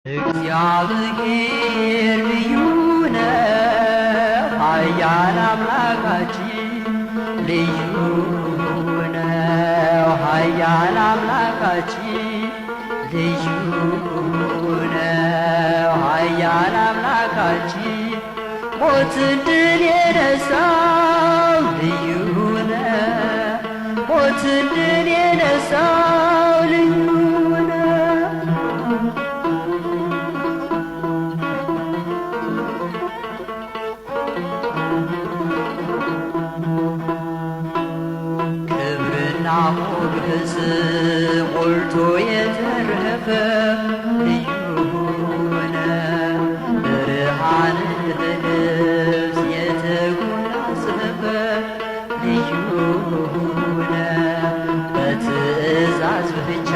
እግዚአብሔር ልዩ ነው፣ ኃያል አምላካችን ልዩ ነው። ኃያል አምላካችን ልዩ ነው። ኃያል አምላካችን ሞትን ድል የነሳው ልዩ ነው። ሞትን ድል የነሳው ልዩ ሞገስ ሞልቶ የተረፈ ልዩ ነው። ብርሃን ልብስ የተጎናጸፈ ልዩ ነው። በትእዛዝ ብቻ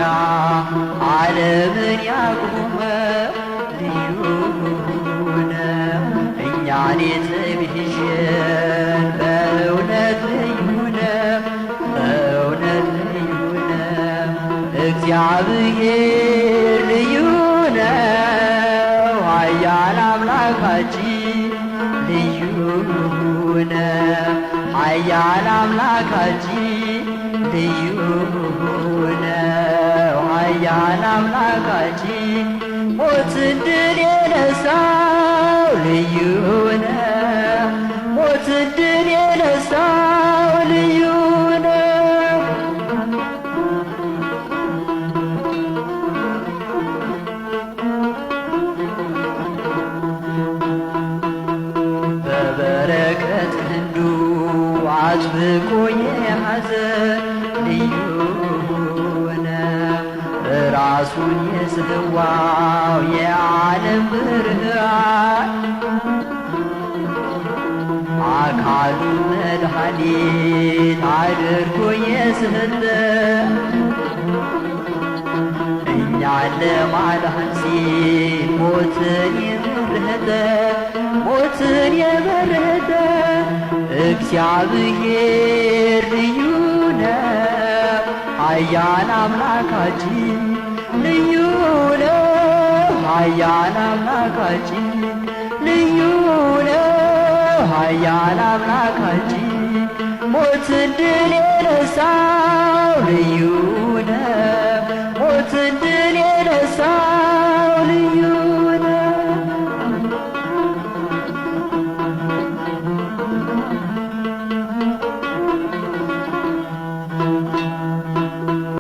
ዓለምን ያቆመ ልዩ ነው። እኛን የተቤዠን በእውነት ልዩ ነው። እግዚአብሔር ልዩ ነው። ኃያል አምላካችን ልዩ ነው። ኃያል አምላካችን ልዩ ነው። ኃያል አምላካችን ሞትን ድል የነሳው ልዩ ነው። ሞትን ድል የነሳው ልዩ በበረከት ክንዱ አጥብቆ የያዘ ልዩ ነው። ራሱን የሰዋው የዓለም ብርሃን አካሉ መድኃኒት አድርጎ የሰጠ እኛን ለማዳን ሲል ሞትን የመረጠ ሞትን የመረጠ እግዚአብሔር ልዩ ነው። ኃያል አምላካችን ልዩ ነው። ኃያል አምላካችን ልዩ ነው። ኃያል አምላካችን ሞትን ድል የነሳው ልዩ ነው።